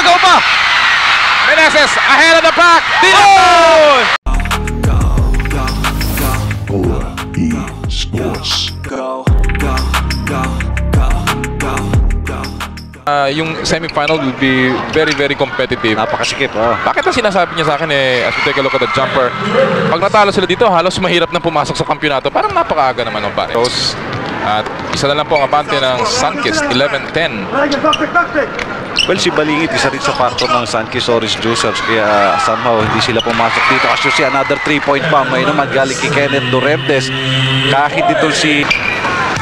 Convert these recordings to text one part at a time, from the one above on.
Nakagaw pa! Meneses ahead of the pack. Dito! Sports. Yung semifinal will be very competitive. Napakasikip. Bakit ang sinasabi niya sa akin as we take a look at the jumper, pag natalo sila dito, halos mahirap na pumasok sa kampyonato. Parang napakaaga naman ng pare. At isa na lang po ang abante ng Sunkist, 11-10. Well, si Balingit, isa rin sa factor ng Sunkist Orange Juicers. Kaya somehow hindi sila pumasok dito. Kasi si another 3-point bomb. May naman galing kay Kenneth Doremdes. Kahit ito si...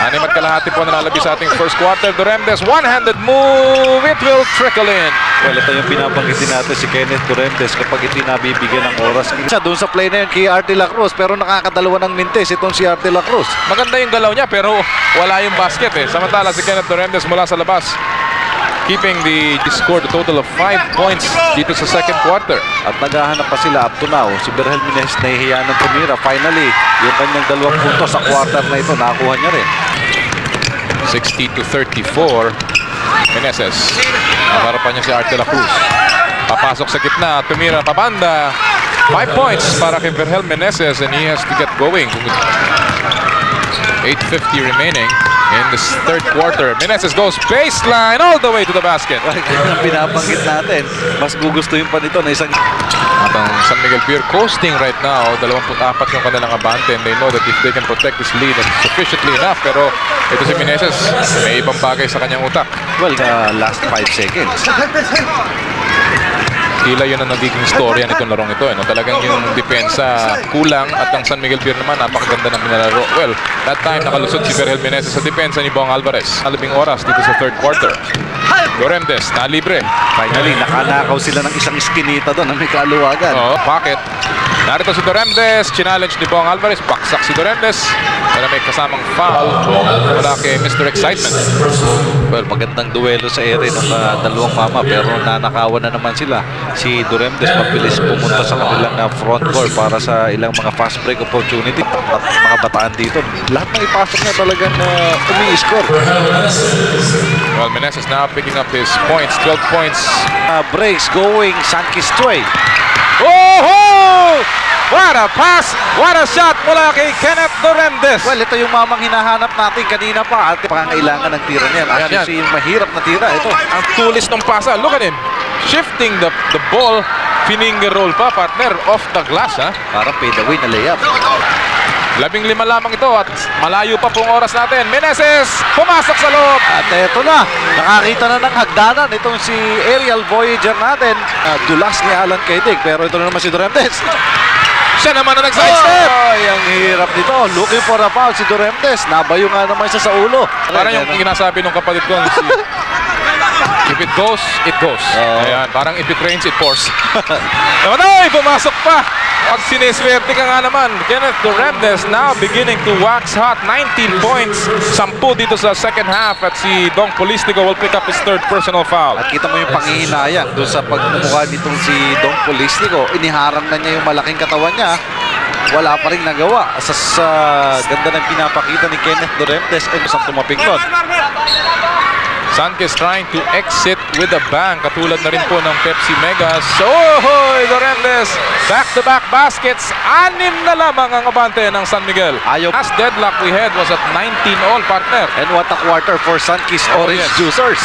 6 at kalahati po nalalabi sa ating first quarter. Doremdes, one-handed move. It will trickle in. Well, ito yung pinapanggitin natin si Kenneth Doremdes kapag hindi nabibigyan ng oras. Siya doon sa play na yun kay Arte Lacruz, pero nakakadalawa ng mintes itong si Arte Lacruz. Maganda yung galaw niya pero wala yung basket Samantala si Kenneth Doremdes mula sa labas, keeping the score, the total of 5 points dito sa second quarter. At naghahanap pa sila up to now. Si Berhel Meneses nahihiya ng tumira. Finally, yung kanyang 2 puntos sa quarter na ito, nakakuha niya rin. 60-34. Meneses. Nakarapan niya si Arte Lacruz. Papasok sa gitna. Tumira pabanda. 5 points para kay Berhel Meneses and he has to get going. 8:50 remaining in this third quarter. Meneses goes baseline all the way to the basket. Ang pinabanggit natin, mas gugustuhin pa nito na isang... At ang San Miguel Beer coasting right now, 24 yung kanilang abante and they know that if they can protect this lead, it's sufficiently enough. Pero ito si Meneses, may ibang bagay sa kanyang utak. Well, last 5 seconds. Tila yun ang nagiging storya nitong larong ito. Talagang yung depensa kulang at ang San Miguel Beer naman napakaganda ng pinalaro. Well, that time nakalusot si Berhel Meneses sa depensa ni Bong Alvarez. 11 oras dito sa third quarter. Doremdes, nalibre. Finally, nakanakaw sila ng isang iskinita doon na may kaluwagan. Pocket. Narito si Doremdes, challenge ni Bong Alvarez. Baksak si Doremdes. Pero may kasamang foul mula kay Mr. Excitement. Well, magandang duelo sa ere ng dalawang mama pero nanakawan na naman sila. Si Doremdes mabilis pumunta sa kanilang front court para sa ilang mga fast break opportunity. At mga bataan dito, lahat ng ipasok niya talagang umi-score. Well, Meneses now picking up his points, 12 points. Breaks going Sunkist way. Oh! What a pass! What a shot mula kay Kenneth Doremdes. Well, ito yung mamang hinahanap natin kanina pa. At pangangailangan ng tira niyan. Actually, yung mahirap na tira. Ito. Ang tulis ng pasa. Look at him. Shifting the ball. Finger roll pa, partner. Off the glass, Parang fade away na layup. 15 lamang ito at malayo pa pong oras natin. Meneses, pumasok sa loob. At eto na, nakakita na ng hagdanan itong si Aerial Voyager natin. Dulas ni Alan Kaidig, pero ito na naman si Doremdes. Siya naman na nag-sidestep. Ay, ang hirap nito. Looking for a foul si Doremdes. Nabayo nga naman siya sa ulo. Parang yung ginasabi ng kapatid ko, if it goes, it goes. Ayan, parang if it rains, it pours. Ay, pumasok pa. Pag sineswerte ka nga naman, Kenneth Doremdes now beginning to wax hot. 19 points, 10 dito sa second half at si Dong Polistico will pick up his third personal foul. At kita mo yung panghihinayang doon sa pagmumukha nitong si Dong Polistico. Iniharang na niya yung malaking katawan niya. Wala pa rin nagawa sa ganda ng pinapakita ni Kenneth Doremdes and isang tumaping doon. Sunkist trying to exit with a bang. Katulad na rin po ng Pepsi Megas. Oh, Doremdes! Back-to-back baskets. 6 na lamang ang abante ng San Miguel. Last deadlock we had was at 19 all, partner. And what a quarter for Sunkist Orange Juicers.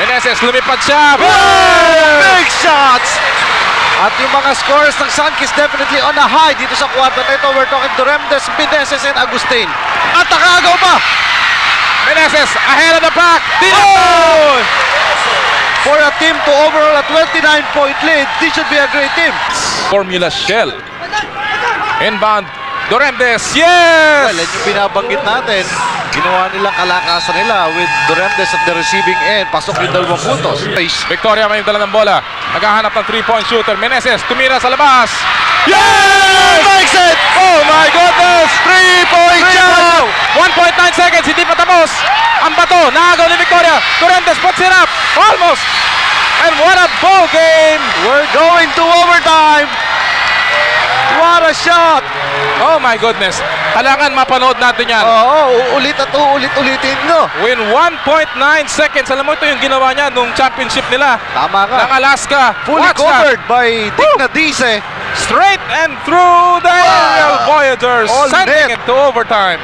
Meneses, lumipad siya. Big shots! At yung mga scores ng Sunkist definitely on a high dito sa quarter na ito. We're talking Doremdes, Meneses, and Agustin. At nakagaw pa! Meneses ahead of the pack. Dito! For a team to overall a 29-point lead, this should be a great team. Formula Shell. Inbound. Doremdes. Yes! Well, yung binabanggit natin, ginawa nilang kalakasan nila with Doremdes at the receiving end. Pasok yung 2 puntos. Victoria may dala ng bola. Naghahanap ng 3-point shooter. Meneses tumira sa labas. Yes! Makes it! Oh my goodness! 3-point shot! 1.9 seconds, hindi pa tapos. Ang bato, naagaw ni Victoria. Doremdes puts it up. Almost. And what a ball game! We're going to overtime. What a shot! Oh my goodness. Kailangan mapanood natin yan. Oo, uulit at uulit-ulitin nyo. Win 1.9 seconds. Alam mo, ito yung ginawa niya nung championship nila Tama ka. ng Alaska. Fully Watch covered by Digna Dice. Straight and through the aerial Voyagers, All sending net. it to overtime.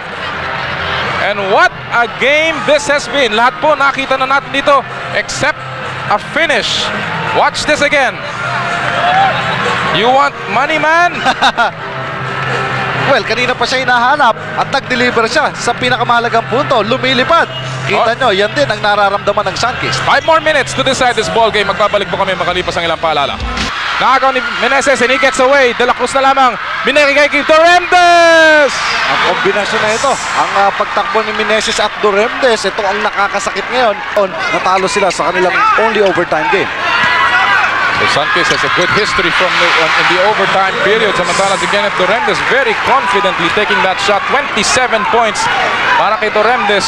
And what a game this has been. Lahat po nakita na natin dito except a finish. Watch this again. You want money, man? Well, kanina pa siya hinahanap at nag-deliver siya sa pinakamahalagang punto. Lumilipad. Kita nyo, yan din ang nararamdaman ng Sunkist. 5 more minutes to decide this ball game. Magbabalik po kami makalipas ang ilang paalala. Nakagaw ni Meneses and he gets away. De La Cruz na lamang. Binigay kay Doremdes. Ang kombinasyon na ito, ang pagtakbo ni Meneses at Doremdes, ito ang nakakasakit ngayon. Natalo sila sa kanilang only overtime game. So Sunkist has a good history from in the overtime period. Samantala si Kenneth Doremdes very confidently taking that shot. 27 points para kay Doremdes.